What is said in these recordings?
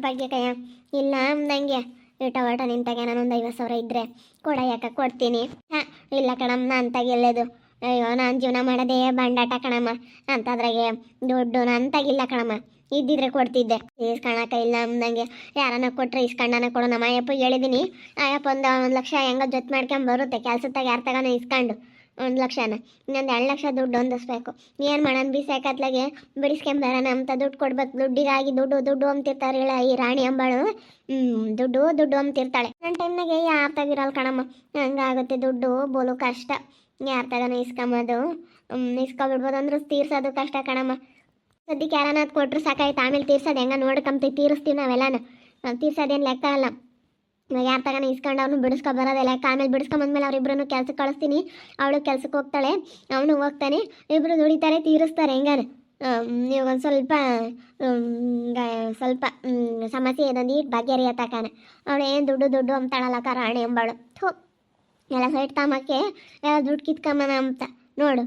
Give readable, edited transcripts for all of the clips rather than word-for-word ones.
ಭಾಗ್ಯಕಯ್ಯ ಇಲ್ಲ ಅಂದಂಗೆ ಇಟ ನಿಂತಾಗ ನಾನೊಂದು 50,000 ಇದ್ರೆ ಕೊಡಯ್ಯಕ್ಕ ಕೊಡ್ತೀನಿ. ಹಾಂ ಇಲ್ಲ ಕಣಮ್ಮ ನಾನು ತಗೆಲ್ಲದು. ಅಯ್ಯೋ ನಾನು ಜೀವನ ಮಾಡೋದೇ ಬಂಡಾಟ ಕಣಮ್ಮ ಅಂತದ್ರಾಗೆ ದುಡ್ಡು ನಾನು ತಗಿಲ್ಲ ಕಣಮ್ಮ. ಇದ್ದಿದ್ರೆ ಕೊಡ್ತಿದ್ದೆ. ಇಸ್ಕಣಕ್ಕ ಇಲ್ಲ ಅಂದಂಗೆ ಯಾರನ್ನ ಕೊಟ್ರೆ ಇಸ್ಕಂಡನ ಕೊಡು. ನಮ್ಮ ಅಯ್ಯಪ್ಪ ಹೇಳಿದ್ದೀನಿ. ಅಯ್ಯಪ್ಪ ಒಂದು ಲಕ್ಷ ಹೆಂಗ ಜೊತೆ ಮಾಡ್ಕೊಂಡ್ ಬರುತ್ತೆ ಕೆಲ್ಸದಾಗ ಯಾರ ತಗಾನ ಇಸ್ಕೊಂಡು 1,00,000ನ ಇನ್ನೊಂದು 2,00,000 ದುಡ್ಡು ಹೊಂದಿಸ್ಬೇಕು. ಏನು ಮಾಡೋಣ ಬಿಸಾಕತ್ಲಾಗೆ ಬಿಡಿಸ್ಕೊಂಬರೋಣ ಅಂತ ದುಡ್ಡು ಕೊಡ್ಬೇಕು. ದುಡ್ಡಿಗಾಗಿ ದುಡ್ಡು ಅಂತಿರ್ತಾರೆ ಹೇಳ ಈ ರಾಣಿ ಅಂಬಾಳು. ದುಡ್ಡು ಅಂತಿರ್ತಾಳೆ. ನನ್ನ ಟೈಮ್ನಾಗೆ ಯಾರ ತಗಿರಲ್ಲ ಕಣಮ್ಮ. ಹಂಗಾಗುತ್ತೆ ದುಡ್ಡು ಬೋಲು ಕಷ್ಟ. ಯಾರ ತಗಾನ ಇಸ್ಕೊಂಬೋದು ಇಸ್ಕೊಬಿಡ್ಬೋದು ಅಂದ್ರೂ ತೀರ್ಸೋದು ಕಷ್ಟ ಕಣಮ್ಮ. ಸದ್ಯಕ್ಕೆ ಯಾರನ್ನ ಅದು ಕೊಟ್ಟರು ಸಾಕಾಯ್ತು. ಆಮೇಲೆ ತೀರ್ಸೋದು ಹೆಂಗ ನೋಡ್ಕೊಂತ ತೀರಿಸ್ತೀವಿ ನಾವೆಲ್ಲಾನು. ತೀರ್ಸೋದೇನು ಲೆಕ್ಕ ಅಲ್ಲ. ಇವಾಗ ಯಾರ ತಗಾನ ಇಸ್ಕೊಂಡು ಅವನು ಬಿಡಿಸ್ಕೊ ಬರೋದೇ ಲೆಕ್ಕ. ಆಮೇಲೆ ಬಿಡಿಸ್ಕೊಂಬಂದ್ಮೇಲೆ ಅವ್ರಿಬ್ರು ಕೆಲ್ಸಕ್ಕೆ ಕಳಿಸ್ತೀನಿ. ಅವಳು ಕೆಲ್ಸಕ್ಕೆ ಹೋಗ್ತಾಳೆ, ಅವನು ಹೋಗ್ತಾನೆ, ಇಬ್ಬರು ದುಡಿತಾರೆ ತೀರಿಸ್ತಾರೆ. ಹೆಂಗಾನ ಇವಾಗ ಒಂದು ಸ್ವಲ್ಪ ಸಮಸ್ಯೆ ಏನಂದು ಈಟ್ ಬಗೆಹರಿಯತಕಾನ. ಅವಳು ಏನು ದುಡ್ಡು ಅಂತಾಳಲ್ಲಕ್ಕ ರಾಣಿ ಎಂಬಾಳು. ಥೋ ಎಲ್ಲ ಸೈಟ್ ತಾಮಕ್ಕೆ ಎಲ್ಲ ದುಡ್ಡು ಕಿತ್ಕೊಂಬನ ಅಂತ ನೋಡು.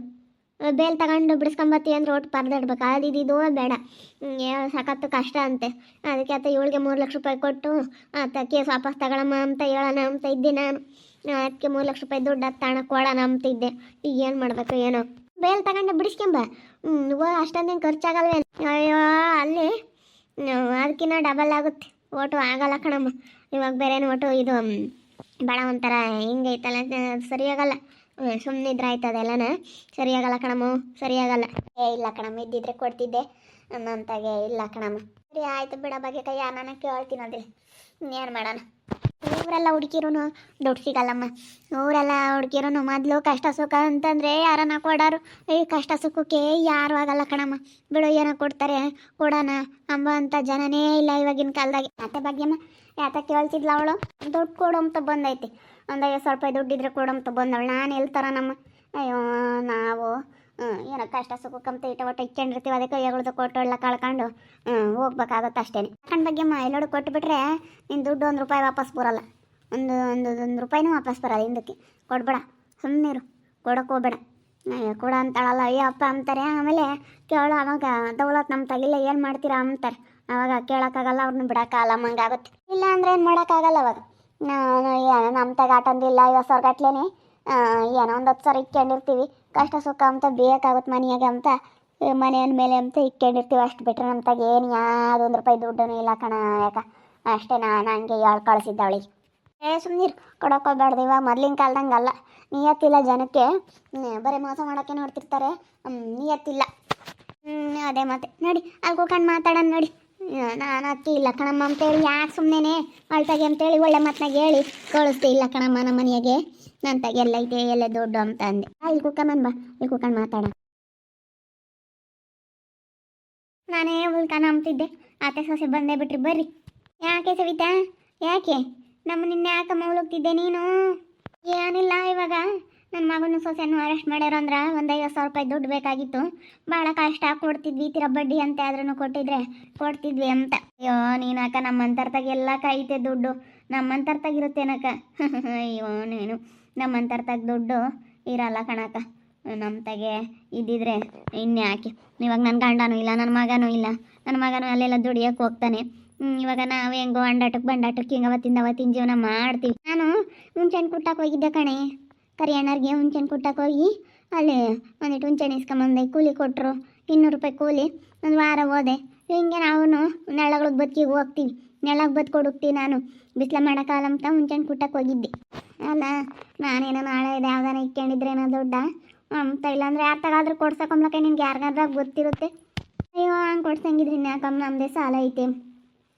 ಬೇಲ್ ತಗೊಂಡು ಬಿಡಿಸ್ಕೊಂಬತ್ತಿ ಅಂದ್ರೆ ಒಟ್ಟು ಪರದಾಡ್ಬೇಕು. ಅದಿದ್ದು ಬೇಡ ಸಖತ್ತು ಕಷ್ಟ ಅಂತೆ. ಅದಕ್ಕೆ ಆತ ಇವಳಿಗೆ 3,00,000 ರೂಪಾಯಿ ಕೊಟ್ಟು ಆತ ಕೇಸ್ ವಾಪಸ್ ತಗೊಳಮ್ಮ ಅಂತ ಹೇಳೋಣ ಅಂತ ಇದ್ದೆ ನಾನು. ಅದಕ್ಕೆ 3,00,000 ರೂಪಾಯಿ ದುಡ್ಡು ಹತ್ತಾಣ ಕೊಡೋಣ ಅಂತ ಇದ್ದೆ. ಈಗ ಏನು ಮಾಡಬೇಕು ಏನೋ. ಬೇಲ್ ತಗೊಂಡು ಬಿಡಿಸ್ಕೊಂಬ ಅಷ್ಟೊಂದೇನು ಖರ್ಚಾಗಲ್ವೇ? ಅಯ್ಯೋ ಅಲ್ಲಿ ಅದಕ್ಕಿನ್ನ ಡಬಲ್ ಆಗುತ್ತೆ. ಓಟು ಆಗಲ್ಲ ಕಣಮ್ಮ. ಇವಾಗ ಬೇರೆನೂ ಒಟ್ಟು ಇದು ಭಾಳ ಒಂಥರ ಹಿಂಗೈತಲ್ಲ ಸರಿಯಾಗಲ್ಲ. ಸುಮ್ಮನಿದ್ರೆ ಆಯ್ತದೆ ಎಲ್ಲನ ಸರಿಯಾಗಲ್ಲ ಕಣಮ್ಮ. ಸರಿಯಾಗಲ್ಲ. ಇಲ್ಲ ಕಣಮ್ಮ ಇದ್ದಿದ್ರೆ ಕೊಡ್ತಿದ್ದೆ ಅನ್ನಂತಾಗೆ ಇಲ್ಲ ಕಣಮ್ಮ. ಸರಿ ಆಯ್ತು ಬಿಡ ಬಗ್ಗೆ ಕೈ ನಾನು ಕೇಳ್ತೀನಿ ಅದೇ ಏನು ಮಾಡೋಣ. ಊರೆಲ್ಲ ಹುಡುಕಿರೋನು ದುಡ್ಡು ಸಿಗಲ್ಲಮ್ಮ. ಊರೆಲ್ಲ ಹುಡುಕಿರೋನು ಮೊದಲು ಕಷ್ಟ ಸುಖ ಅಂತಂದರೆ ಯಾರನ್ನ ಕೊಡೋರು. ಈ ಕಷ್ಟ ಸುಖಕ್ಕೆ ಯಾರು ಆಗಲ್ಲ ಕಣಮ್ಮ. ಬಿಡು ಏನೋ ಕೊಡ್ತಾರೆ ಕೊಡೋಣ ಅಂಬ ಅಂತ ಜನನೇ ಇಲ್ಲ ಇವಾಗಿನ ಕಾಲದಾಗೆ. ಮತ್ತೆ ಭಾಗ್ಯಮ್ಮ ಯಾತ ಕೇಳ್ತಿದ್ಲ ಅವಳು. ದುಡ್ಡು ಕೊಡು ಅಂತ ಬಂದೈತಿ. ಒಂದು 50,000 ರೂಪಾಯಿ ದುಡ್ಡಿದ್ರೆ ಕೊಡಂತ ಬಂದವಳು. ನಾನು ಎಲ್ತಾರ ನಮ್ಮ ಅಯ್ಯೋ ನಾವು ಏನೋ ಕಷ್ಟ ಸುಖಕ್ಕಂತ ಒಟ್ಟು ಇಕ್ಕೊಂಡಿರ್ತೀವಿ. ಅದಕ್ಕೆ ಕೈಯಾಗಳ್ದು ಕೊಟ್ಟು ಎಲ್ಲ ಕಳ್ಕೊಂಡು ಹೋಗ್ಬೇಕಾಗತ್ತೆ ಅಷ್ಟೇ. ಯಾಕಂಡು ಭಾಗ್ಯಮ್ಮ ಎಲ್ಲೋಡು ಕೊಟ್ಟುಬಿಟ್ರೆ ನಿನ್ನ ದುಡ್ಡು 1 ರೂಪಾಯಿ ವಾಪಸ್ ಬರೋಲ್ಲ. ಒಂದು ರೂಪಾಯಿನೂ ವಾಪಸ್ ಬರೋಲ್ಲ. ಹಿಂದಕ್ಕೆ ಕೊಡ್ಬೇಡ, ಸುಮ್ಮನಿರು, ಕೊಡೋಕೆ ಹೋಗ್ಬೇಡ. ಕೊಡ ಅಂತಾಳಲ್ಲ ಅಯ್ಯೋ ಅಪ್ಪ ಅಂತಾರೆ. ಆಮೇಲೆ ಕೇಳೋ ಅವಾಗ ದೌಲತ್ ನಮ್ಮ ತಗಿಲ್ಲ ಏನು ಮಾಡ್ತೀರಾ ಅಂತಾರೆ. ಅವಾಗ ಕೇಳೋಕ್ಕಾಗಲ್ಲ, ಅವ್ರನ್ನ ಬಿಡೋಕ್ಕಾಗಲ್ಲ. ಹಂಗಾಗುತ್ತೆ. ಇಲ್ಲ ಅಂದರೆ ಏನು ಮಾಡೋಕ್ಕಾಗಲ್ಲ. ಅವಾಗ ಏನೋ ನಮ್ಮ ತಗ ಆಟಂದಿಲ್ಲ 50,000 ಗಟ್ಲೇನೆ ಏನೋ ಒಂದು 10,000 ಇಕ್ಕೊಂಡಿರ್ತೀವಿ. ಕಷ್ಟ ಸುಖ ಅಂತ ಬೇಕಾಗುತ್ತೆ ಮನೆಯಾಗ ಅಂತ ಮನೆಯ ಮೇಲೆ ಅಂತ ಇಕ್ಕೊಂಡಿರ್ತೀವಿ. ಅಷ್ಟು ಬಿಟ್ಟರೆ ನಮ್ಮ ತಗ ಏನು ಯಾವುದು 1 ರೂಪಾಯಿ ದುಡ್ಡೂ ಇಲ್ಲ ಕಣ. ಯಾಕ ಅಷ್ಟೇ ನಾನು ಹಂಗೆ ಹೇಳಿ ಕಳಿಸಿದ್ದ ಅವಳಿಗೆ. ಸುಮ್ಮನಿರು, ಕೊಡೋಕೋಗ್ಬಾರ್ದು. ಇವಾಗ ಮೊದ್ಲಿನ ಕಾಲ್ದಂಗೆ ಅಲ್ಲ. ನಿಯತ್ತಿಲ್ಲ ಜನಕ್ಕೆ. ಬರೀ ಮೋಸ ಮಾಡೋಕ್ಕೆ ನೋಡ್ತಿರ್ತಾರೆ. ನಿಯತ್ತಿಲ್ಲ. ಅದೇ ಮತ್ತೆ ನೋಡಿ ಅಲ್ಲಿ ಕೂಕೊಂಡು ಮಾತಾಡೋಣ ನೋಡಿ. ನಾನು ಅಕ್ಕಿ ಇಲ್ಲ ಕಣಮ್ಮ ಅಂತೇಳಿ ಯಾಕೆ ಸುಮ್ಮನೆ ಅಳ್ತಾಗೆ ಅಂತೇಳಿ ಒಳ್ಳೆ ಮಾತನಾಗ ಹೇಳಿ ಕಳಿಸ್ತೆ. ಇಲ್ಲ ಕಣಮ್ಮ ನಮ್ಮ ಮನೆಯಾಗೆ ನನ್ನ ತಗ ಎಲ್ಲ ಐತೆ ಎಲ್ಲ ದುಡ್ಡು ಅಂತ ಅಂದೆ. ಇಲ್ಲಿ ಕೂತ್ಕೊಂಬನ್ ಬಾ, ಇಲ್ಲಿ ಕೂತ್ಕೊಂಡು ಮಾತಾಡೋಣ. ನಾನೇ ಉಳ್ತಾನ ಅಂತಿದ್ದೆ. ಆತ ಸೊಸೆ ಬಂದೇ ಬಿಟ್ರಿ ಬರ್ರಿ. ಯಾಕೆ ಸವಿತಾ ಯಾಕೆ ನಮ್ಮ ನಿನ್ನೆ ಯಾಕಮ್ಮ ಹೋಗ್ತಿದ್ದೆ ನೀನು? ಏನಿಲ್ಲ, ಇವಾಗ ನನ್ನ ಮಗನ ಸೊಸೆಯನ್ನು ಅರೆಸ್ಟ್ ಮಾಡ್ಯಾರ ಅಂದ್ರೆ ಒಂದು 50,000 ರೂಪಾಯಿ ದುಡ್ಡು ಬೇಕಾಗಿತ್ತು. ಭಾಳ ಕಷ್ಟ ಕೊಡ್ತಿದ್ವಿ. ತೀರ ಬಡ್ಡಿ ಅಂತ ಆದ್ರೂ ಕೊಡ್ತಿದ್ವಿ ಅಂತ. ಅಯ್ಯೋ ನೀನಕ್ಕ ನಮ್ಮಂತರ್ತಾಗ ಎಲ್ಲ ಕೈತೆ ದುಡ್ಡು. ನಮ್ಮಂತರ್ತಾಗಿರುತ್ತೇನಕ್ಕ. ಅಯ್ಯೋ ನೀನು ನಮ್ಮಂತರ್ತಾಗ ದುಡ್ಡು ಇರಲ್ಲ ಕಣಕ್ಕ. ನಮ್ಮ ತಗೆ ಇದ್ದಿದ್ರೆ ಇನ್ನೇ ಹಾಕಿ. ಇವಾಗ ನನ್ನ ಗಂಡನೂ ಇಲ್ಲ, ನನ್ನ ಮಗನೂ ಇಲ್ಲ. ನನ್ನ ಮಗನೂ ಅಲ್ಲೆಲ್ಲ ದುಡಿಯೋಕೆ ಹೋಗ್ತಾನೆ. ಇವಾಗ ನಾವು ಹೆಂಗೋ ಬಂಡಾಟಕ್ಕೆ ಹಿಂಗೆ ಅವತ್ತಿನ ಜೀವನ ಮಾಡ್ತೀವಿ. ನಾನು ಹುಂಚೆಣ್ಣು ಕುಟ್ಟಕ್ಕೆ ಹೋಗಿದ್ದೆ ಕಣೆ. ಕರಿ ಅಣ್ಣರಿಗೆ ಹುಂಚೆಣ್ಣು ಕುಟ್ಟಕ್ಕೆ ಹೋಗಿ ಅಲ್ಲಿ ಒಂದಿಟ್ಟು ಹುಂಚೆಣ್ಣು ಇಸ್ಕೊಂಬಂದೆ. ಕೂಲಿ ಕೊಟ್ಟರು 200 ರೂಪಾಯಿ ಕೂಲಿ. ಒಂದು ವಾರ ಹೋದೆ. ಹಿಂಗೆ ನಾವು ನೆಳ್ಳಗಳಿಗೆ ಬದುಕಿಗೆ ಹೋಗ್ತೀವಿ. ನೆಳ್ಳಗೆ ಬದುಕೊಡು ಹೋಗ್ತೀವಿ. ನಾನು ಬಿಸಿಲು ಮಾಡೋಕ್ಕಾಗಲ್ಲ ಅಂತ ಹುಂಚೆಣ್ಣು ಕುಟ್ಟಕ್ಕೆ ಹೋಗಿದ್ದೆ. ಅಲ್ಲ ನಾನೇನೋ ನಾಳೆ ಇದು ಯಾವ್ದಾನ ಇಕ್ಕೊಂಡಿದ್ರೇನೋ ದುಡ್ಡ ಅಂತ. ಇಲ್ಲಾಂದ್ರೆ ಯಾರು ತಗಾದ್ರೂ ಕೊಡ್ಸೋಕಂಬ್ಲಕ್ಕೆ ನಿನ್ಗೆ ಯಾರಿಗಾದ್ರಾಗ ಗೊತ್ತಿರುತ್ತೆ. ಅಯ್ಯೋ ಹಂಗೆ ಕೊಡ್ಸಂಗಿದ್ರಿ ಇನ್ಯಾಕಮ್ಮ ನಮ್ಮದೇ ಸಾಲ ಐತೆ.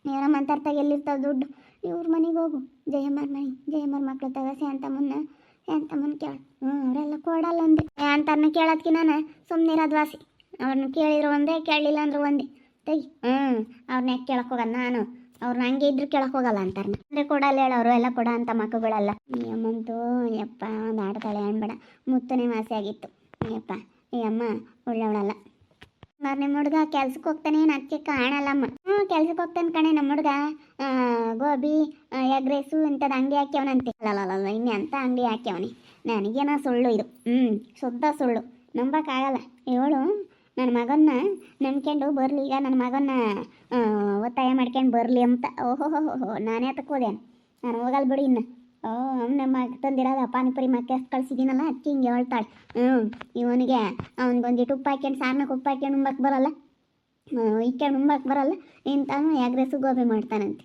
ಏನೋ ಮಂತರ್ತಾಗ ಎಲ್ಲಿರ್ತಾವೆ ದುಡ್ಡು. ಇವ್ರ ಮನೆಗೆ ಹೋಗು, ಜಯಮ್ಮರ ಮಕ್ಳು ತಗ ಶಾಂತಮ್ಮನ ಕೇಳು. ಅವರೆಲ್ಲ ಕೊಡಲ್ಲ ಅಂದೆ. ಅಂತರ್ನ ಕೇಳೋದಕ್ಕೆ ನಾನು ಸುಮ್ಮನಿರೋದು ವಾಸಿ. ಅವ್ರನ್ನ ಕೇಳಿದ್ರು ಒಂದೇ, ಕೇಳಲಿಲ್ಲ ಅಂದ್ರೆ ಒಂದೇ ತೆಗಿ. ಅವ್ರನ್ನ ಯಾಕೆ ಕೇಳಕ್ಕೆ ಹೋಗಲ್ಲ ನಾನು. ಅವ್ರನ್ನ ಹಂಗೆ ಇದ್ರು ಕೇಳಕ್ಕೆ ಹೋಗಲ್ಲ ಅಂತಾರನ್ನ. ಅಂದರೆ ಕೊಡಲ್ಲ ಹೇಳೋರು ಎಲ್ಲ ಕೊಡ ಅಂತ ಮಕ್ಕಳುಗಳಲ್ಲ. ಈ ಅಮ್ಮಂತೂ ಯಪ್ಪ ಒಂದು ಆಡ್ತಾಳೆ ಅನ್ಬೇಡ. ಮುತ್ತನೇ ಮಾಸೆ ಆಗಿತ್ತು. ಯಪ್ಪ ಈ ಅಮ್ಮ ಒಳ್ಳೆವಳಲ್ಲ. ನಿಮ್ಮ ಹುಡುಗ ಕೆಲ್ಸಕ್ಕೆ ಹೋಗ್ತಾನೆ, ಏನು ಅದಕ್ಕೆ ಕಾಣಲ್ಲಮ್ಮ. ಕೆಲ್ಸಕ್ಕೆ ಹೋಗ್ತಾನೆ ಕಣೆ ನಮ್ಮ ಹುಡುಗ. ಗೋಬಿ ಎಗ್ ರೈಸು ಇಂಥದ್ದು ಅಂಗಡಿ ಹಾಕ್ಯವನಂತೆ. ಅಲ್ಲಲ್ಲ ಇನ್ನೇ ಅಂತ ಅಂಗಡಿ ಹಾಕ್ಯವನಿ. ನನಗೇನೋ ಸುಳ್ಳು ಇದು. ಶುದ್ಧ ಸುಳ್ಳು, ನಂಬಕ್ಕಾಗಲ್ಲ. ಇವಳು ನನ್ನ ಮಗನ್ನ ನಂಬ್ಕೊಂಡು ಬರಲಿ, ಈಗ ನನ್ನ ಮಗನ್ನ ಒತ್ತಾಯ ಮಾಡ್ಕೊಂಡು ಬರಲಿ ಅಂತ. ಓಹೋ ನಾನೇ ಅದಕ್ಕೆ ಹೋದೇನು, ನಾನು ಹೋಗಲ್ಲ ಬಿಡಿ ಇನ್ನು. ನಮ್ಮ ತಂದಿರೋದು ಪಾನಿಪುರಿ ಮಕ್ಕೆ ಕಳ್ಸಿದ್ದೀನಲ್ಲ ಅದಕ್ಕೆ ಹಿಂಗೆ ಹೇಳ್ತಾಳೆ. ಇವನಿಗೆ ಅವ್ನಿಗೊಂದಿಟ್ಟು ಉಪ್ಪು ಹಾಕ್ಯಂಡು ಸಾರ್ನಾಗ ಉಪ್ಪು ಹಾಕ್ಯಂಡು ಉಂಬಕ್ಕೆ ಬರಲ್ಲ, ಇಕ್ಕೊಂಡು ಉಂಬಕ್ಕೆ ಬರಲ್ಲ, ಇಂತಾನು ಎಗ್ರೆಸು ಗೋಬಿ ಮಾಡ್ತಾನಂತೆ.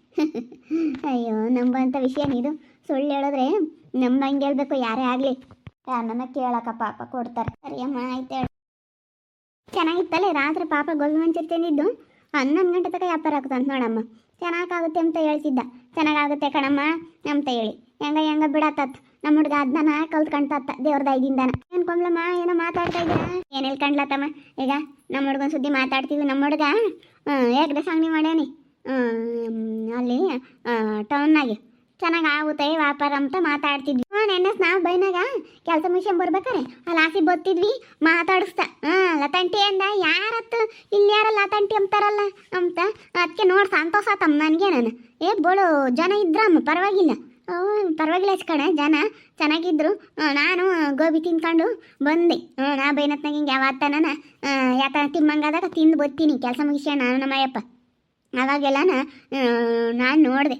ಅಯ್ಯೋ ನಂಬಂಥ ವಿಷಯನ ಇದು. ಸುಳ್ಳು ಹೇಳಿದ್ರೆ ಹಂಗೆ ಹೇಳ್ಬೇಕು ಯಾರೇ ಆಗಲಿ, ಯಾರನ್ನ ಕೇಳಕ್ಕ ಪಾಪ ಕೊಡ್ತಾರೆ. ಸರಿ ಅಮ್ಮ ಆಯ್ತು ಹೇಳಿ. ಚೆನ್ನಾಗಿತ್ತಲ್ಲೇ ರಾತ್ರಿ ಪಾಪ ಗೋಬಿ ಮಂಚೂರಿ ತಿಂದಿದ್ದು 11 ಗಂಟೆ ತನಕ ವ್ಯಾಪಾರ ಆಗ್ತಂತ ನೋಡಮ್ಮ. ಚೆನ್ನಾಗಾಗುತ್ತೆ ಅಂತ ಹೇಳ್ತಿದ್ದ. ಚೆನ್ನಾಗಾಗುತ್ತೆ ಕಣಮ್ಮ ಅಂತ ಹೇಳಿ ಹೆಂಗ ಬಿಡತ್ತತ್ ನಮ್ಮ ಹುಡುಗ ಅದನ್ನ ಕಲ್ತ್ಕೊಂಡ್ತತ್ತ ದೇವ್ರದ ಐದಿಂದಾನ. ಏನು ಕೊಂಬ್ಲಮ್ಮ ಏನೋ ಮಾತಾಡ್ತಾ ಇದ್ದೀರಾ? ಏನು ಹೇಳ್ಕೊಂಡ್ಲತ್ತಮ್ಮ? ಈಗ ನಮ್ಮ ಹುಡುಗನ ಸುದ್ದಿ ಮಾತಾಡ್ತೀವಿ. ನಮ್ಮ ಹುಡುಗ ಏಕದಶ ಅಂಗಡಿ ಮಾಡ್ಯಾನಿ ಅಲ್ಲಿ ಟೌನ್ನಾಗೆ. ಚೆನ್ನಾಗಿ ಆಗುತ್ತೆ ವ್ಯಾಪಾರ ಅಂತ ಮಾತಾಡ್ತಿದ್ವಿ. ನೆನ್ನೆ ನಾವು ಬೈನಾಗ ಕೆಲಸ ಮುಗಿಸ್ಕೊಂಡ್ ಬರ್ಬೇಕಾರೆ ಅಲ್ಲಿ ಆಸಿ ಬತ್ತಿದ್ವಿ, ಮಾತಾಡಿಸ್ತಾ ಲತಂಟಿ ಅಂದ. ಯಾರತ್ತು ಇಲ್ಲಿ ಯಾರ ಲತಂಟಿ ಅಂತಾರಲ್ಲ ಅಂತ ಅದಕ್ಕೆ ನೋಡಿ ಸಂತೋಷ ಆತಮ್ಮ ನನಗೆ. ನಾನು ಬೋಳು ಜನ ಇದ್ರಮ್ಮ, ಪರವಾಗಿಲ್ಲ ಕಣೆ, ಜನ ಚೆನ್ನಾಗಿದ್ರು. ನಾನು ಗೋಬಿ ತಿನ್ಕೊಂಡು ಬಂದೆ. ನಾ ಬೈನತ್ನಾಗ ಹಿಂಗೆ ಯಾವತ್ತ ನಾನು ಯಾಕಂದ್ರೆ ತಿಮ್ಮಂಗಾದಾಗ ತಿಂದು ಬರ್ತೀನಿ ಕೆಲಸ ಮುಗಿಸ್ಯ ನಾನು ನಮ್ಮಯ್ಯಪ್ಪ. ಅವಾಗೆಲ್ಲ ನಾನು ನೋಡಿದೆ.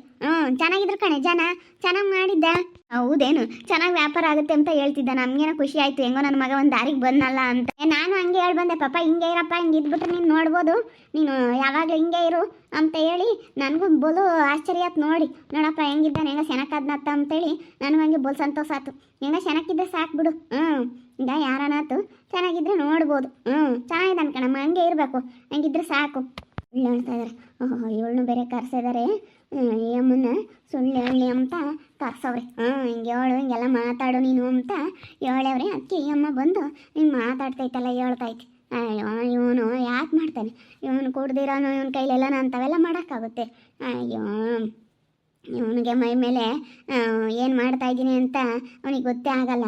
ಚೆನ್ನಾಗಿದ್ರು ಕಣೆ, ಜನ ಚೆನ್ನಾಗಿ ಮಾಡಿದ್ದ. ಹೌದೇನು, ಚೆನ್ನಾಗಿ ವ್ಯಾಪಾರ ಆಗುತ್ತೆ ಅಂತ ಹೇಳ್ತಿದ್ದ. ನಮಗೇನೋ ಖುಷಿ ಆಯಿತು, ಹೆಂಗೋ ನನ್ನ ಮಗ ಒಂದು ದಾರಿಗೆ ಬಂದಲ್ಲ ಅಂತ. ನಾನು ಹಂಗೆ ಹೇಳಿ ಬಂದೆ, ಪಾಪ ಹಿಂಗೆ ಇರಪ್ಪ, ಹಿಂಗೆ ಇದ್ಬಿಟ್ರೆ ನೀನು ನೋಡ್ಬೋದು, ನೀನು ಯಾವಾಗಲೂ ಹಿಂಗೆ ಇರು ಅಂತ ಹೇಳಿ. ನನಗೂ ಬೋಲು ಆಶ್ಚರ್ಯ ಆಯ್ತು ನೋಡಿ. ನೋಡಪ್ಪ ಹೆಂಗಿದ್ದಾನೆ, ಹೆಂಗ ಶೆನಕ್ಕಾದ್ನತ್ತ ಅಂತೇಳಿ ನನಗೂ ಹಂಗೆ ಬೋಲ್ ಸಂತೋಷ ಆಯ್ತು. ಹೆಂಗ ಶೆನಕ್ಕಿದ್ರೆ ಸಾಕು ಬಿಡು. ಈಗ ಯಾರನಾತು ಚೆನ್ನಾಗಿದ್ರೆ ನೋಡ್ಬೋದು. ಚೆನ್ನಾಗಿದ್ದಾನೆ ಕಣಮ್ಮ, ಹಂಗೆ ಇರಬೇಕು, ಹಂಗಿದ್ರೆ ಸಾಕು. ಸುಳ್ಳು ಹೇಳ್ತಾ ಇದ್ದಾರೆ. ಇವಳನ್ನು ಬೇರೆ ಕರ್ಸಿದ್ದಾರೆ, ಈ ಅಮ್ಮನ ಸುಳ್ಳು ಹೇಳಿ ಅಂತ ಕರ್ಸವ್ರೆ. ಹಿಂಗೆ ಹೇಳು, ಹಿಂಗೆಲ್ಲ ಮಾತಾಡು ನೀನು ಅಂತ ಹೇಳವ್ರೆ. ಅದಕ್ಕೆ ಈ ಅಮ್ಮ ಬಂದು ಹಿಂಗೆ ಮಾತಾಡ್ತೈತಲ್ಲ, ಹೇಳ್ತೈತಿ. ಅಯ್ಯೋ ಇವನು ಯಾಕೆ ಮಾಡ್ತಾನೆ, ಇವನು ಕುಡ್ದಿರೋನು, ಇವನ ಕೈಲೆಲ್ಲ ಅಂಥವೆಲ್ಲ ಮಾಡೋಕ್ಕಾಗುತ್ತೆ? ಅಯ್ಯೋ ಇವನಿಗೆ ಮೈ ಮೇಲೆ ಏನು ಮಾಡ್ತಾಯಿದ್ದೀನಿ ಅಂತ ಅವನಿಗೆ ಗೊತ್ತೇ ಆಗಲ್ಲ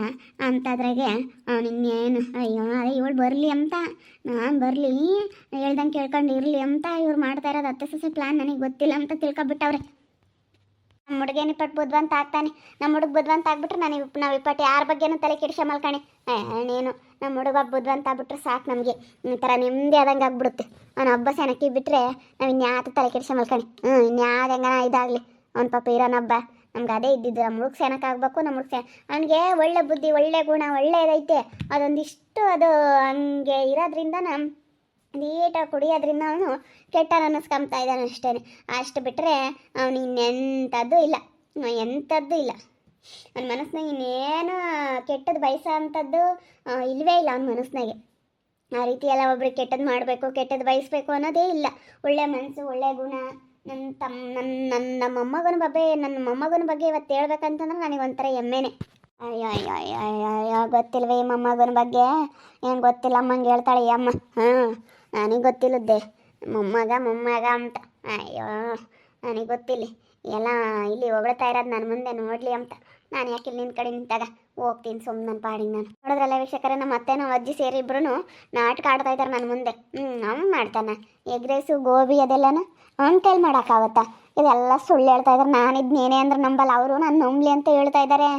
ಅಂತಾದ್ರಾಗೆ ಅವನಿನ್ನೇನು. ಅಯ್ಯೋ ಅದೇ ಇವಳು ಬರಲಿ ಅಂತ, ನಾನು ಬರಲಿ ಹೇಳ್ದಂಗೆ ಕೇಳ್ಕೊಂಡು ಇರಲಿ ಅಂತ ಇವ್ರು ಮಾಡ್ತಾ ಇರೋದು ಹತ್ತು ಸಸಿ ಪ್ಲ್ಯಾನ್. ನನಗೆ ಗೊತ್ತಿಲ್ಲ ಅಂತ ತಿಳ್ಕೊಬಿಟ್ಟವ್ರೆ. ನಮ್ಮ ಹುಡುಗೇನು ಇಪ್ಪಟ್ಟು ಬುದ್ಧಿವಂತ ಆಗ್ತಾನೆ. ನಮ್ಮ ಹುಡುಗ ಬುದ್ಧಿವಂತ ಆಗ್ಬಿಟ್ರೆ ನಾವು ಇಪ್ಪಟ್ಟು ಯಾರ ಬಗ್ಗೆನೂ ತಲೆ ಕೆಡಿಸ ಮಲ್ಕಾಣೆ. ನೀನು ನಮ್ಮ ಹುಡುಗ ಬುದ್ಧಿವಂತ ಆಗ್ಬಿಟ್ರೆ ಸಾಕು, ನಮಗೆ ಈ ಥರ ನೆಮ್ಮದಿ ಆದಂಗೆ ಆಗ್ಬಿಡುತ್ತೆ. ಅವನ ಹಬ್ಬ ಸೆನಕ್ಕಿ ಬಿಟ್ಟರೆ ನಾವು ಇನ್ಯಾತ ತಲೆ ಕೆಡಿಸ ಮಲ್ಕಾಣೆ. ಇನ್ಯಾವ್ದು ಹೆಂಗನ ಇದಾಗಲಿ, ಅವ್ನ ಪಾಪ ಇರೋನಬ್ಬ ನಮ್ಗೆ ಅದೇ ಇದ್ದಿದ್ದು. ನಮ್ಮ ಹುಡುಗ ಸೆನಕ್ಕಾಗಬೇಕು, ನಮ್ಮ ಹುಡುಗ ಅವನಿಗೆ ಒಳ್ಳೆ ಬುದ್ಧಿ, ಒಳ್ಳೆ ಗುಣ, ಒಳ್ಳೆಯದೈತೆ. ಅದೊಂದಿಷ್ಟು ಅದು ಹಂಗೆ ಇರೋದ್ರಿಂದ ನೀಟಾಗಿ ಕುಡಿಯೋದ್ರಿಂದ ಅವನು ಕೆಟ್ಟ ಅನ್ನಿಸ್ಕೊಂಬ್ತಾ ಇದ್ದಾನೆ ಅಷ್ಟೇ. ಅಷ್ಟು ಬಿಟ್ಟರೆ ಅವನು ಇನ್ನೆಂಥದ್ದು ಇಲ್ಲ, ಎಂಥದ್ದು ಇಲ್ಲ. ಅವನ ಮನಸ್ಸಿನಾಗ ಇನ್ನೇನು ಕೆಟ್ಟದ್ದು ಬಯಸೋ ಅಂಥದ್ದು ಇಲ್ಲವೇ ಇಲ್ಲ ಅವನ ಮನಸ್ಸಿನಾಗೆ. ಆ ರೀತಿ ಎಲ್ಲ ಒಬ್ರಿಗೆ ಕೆಟ್ಟದ್ದು ಮಾಡಬೇಕು, ಕೆಟ್ಟದ್ದು ಬಯಸಬೇಕು ಅನ್ನೋದೇ ಇಲ್ಲ. ಒಳ್ಳೆ ಮನಸ್ಸು, ಒಳ್ಳೆ ಗುಣ. ನಮ್ಮ ಮೊಮ್ಮಗನ ಬಗ್ಗೆ ಇವತ್ತು ಹೇಳ್ಬೇಕಂತಂದ್ರೆ ನನಗೊಂಥರ ಹೆಮ್ಮೆನೆ. ಅಯ್ಯೋ ಗೊತ್ತಿಲ್ವೇ ಈ ಮೊಮ್ಮಗನ ಬಗ್ಗೆ? ಏನು ಗೊತ್ತಿಲ್ಲ ಅಮ್ಮಂಗೆ ಹೇಳ್ತಾಳೆ ಈ ಅಮ್ಮ. ನನಗೆ ಗೊತ್ತಿಲ್ಲದ್ದೆ ಮೊಮ್ಮಗ ಅಂತ. ಅಯ್ಯೋ ನನಗೆ ಗೊತ್ತಿಲ್ಲ, ಎಲ್ಲ ಇಲ್ಲಿ ಹೊಗಳ್ತಾ ಇರೋದು ನನ್ನ ಮುಂದೆ ನೋಡಲಿ ಅಂತ. ನಾನು ಯಾಕೆ ಇಲ್ಲಿ ನಿನ್ನ ಕಡೆ ನಿಂತಾಗ ಹೋಗ್ತೀನಿ ಸುಮ್ಮನೆ ನನ್ನ ಪಾಡಿಗೆ ನಾನು. ನೋಡಿದ್ರಲ್ಲ ವೀಕ್ಷಕರೇ, ನಮ್ಮ ಅತ್ತೆ ನಮ್ಮ ಅಜ್ಜಿ ಸೇರಿ ಇಬ್ರು ನಾಟಕ ಆಡ್ತಾ ಇದ್ದಾರೆ ನನ್ನ ಮುಂದೆ. ಅವನು ಮಾಡ್ತಾನೆ ಎಗ್ ರೈಸು ಗೋಬಿ ಅದೆಲ್ಲನ ಅವ್ನ ಕೈಲಿ ಮಾಡೋಕ್ಕಾಗತ್ತಾ? ಇದೆಲ್ಲ ಸುಳ್ಳು ಹೇಳ್ತಾ ಇದ್ದಾರೆ. ನಾನು ಇದನ್ನೇನೇ ಅಂದ್ರೆ ನಂಬಲ್ಲ. ಅವರು ನಾನು ನಂಬಲಿ ಅಂತ ಹೇಳ್ತಾ ಇದ್ದಾರೆ,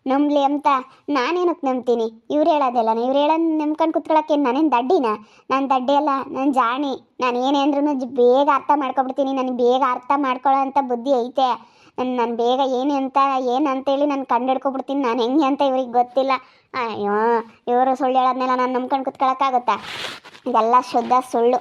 ನಂಬಲಿ ಅಂತ. ನಾನೇನಕ್ಕೆ ನಂಬ್ತೀನಿ? ಇವ್ರು ಹೇಳೋದಲ್ಲ, ಇವ್ರು ಹೇಳೋದು ನಂಬ್ಕೊಂಡು ಕುತ್ಕೊಳ್ಳೋಕೆ ನಾನೇನು ದಡ್ಡಿನ? ನಾನು ದಡ್ಡಿ ಅಲ್ಲ, ನಾನು ಜಾಣಿ. ನಾನು ಏನೇ ಅಂದ್ರೂ ಬೇಗ ಅರ್ಥ ಮಾಡ್ಕೊಬಿಡ್ತೀನಿ. ನನಗೆ ಬೇಗ ಅರ್ಥ ಮಾಡ್ಕೊಳ್ಳೋ ಅಂಥ ಬುದ್ಧಿ ಐತೆ. ನಾನು ಬೇಗ ಏನು ಅಂತೇಳಿ ನಾನು ಕಂಡು ನಾನು ಹೆಂಗೆ ಅಂತ ಇವ್ರಿಗೆ ಗೊತ್ತಿಲ್ಲ. ಅಯ್ಯೋ ಇವರು ಸುಳ್ಳು ಹೇಳೋದನ್ನೆಲ್ಲ ನಾನು ನಂಬ್ಕೊಂಡು ಕುತ್ಕೊಳ್ಳೋಕ್ಕಾಗುತ್ತಾ? ಇದೆಲ್ಲ ಶುದ್ಧ ಸುಳ್ಳು.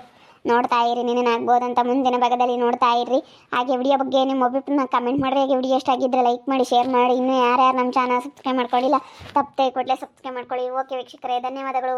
ನೋಡ್ತಾ ಇರಿ, ನೀನೇನಾಗ್ಬೋದಂತ ಮುಂದಿನ ಭಾಗದಲ್ಲಿ ನೋಡ್ತಾ ಇರ್ರಿ. ಹಾಗೆ ವಿಡಿಯೋ ಬಗ್ಗೆ ನಿಮ್ಮ ಒಬ್ಬರನ್ನ ಕಮೆಂಟ್ ಮಾಡಿರಿ. ಹಾಗೆ ವಿಡಿಯೋ ಇಷ್ಟ ಆಗಿದ್ರೆ ಲೈಕ್ ಮಾಡಿ, ಶೇರ್ ಮಾಡಿ. ಇನ್ನೂ ಯಾರ್ಯಾರು ನಮ್ಮ ಚಾನಲ್ ಸಬ್ಸ್ಕ್ರೈಬ್ ಮಾಡ್ಕೊಳ್ಳಿಲ್ಲ ತಪ್ಪದೆ ಕೂಡಲೇ ಸಬ್ಸ್ಕ್ರೈಬ್ ಮಾಡ್ಕೊಳ್ಳಿ. ಓಕೆ ವೀಕ್ಷಕರೇ, ಧನ್ಯವಾದಗಳು.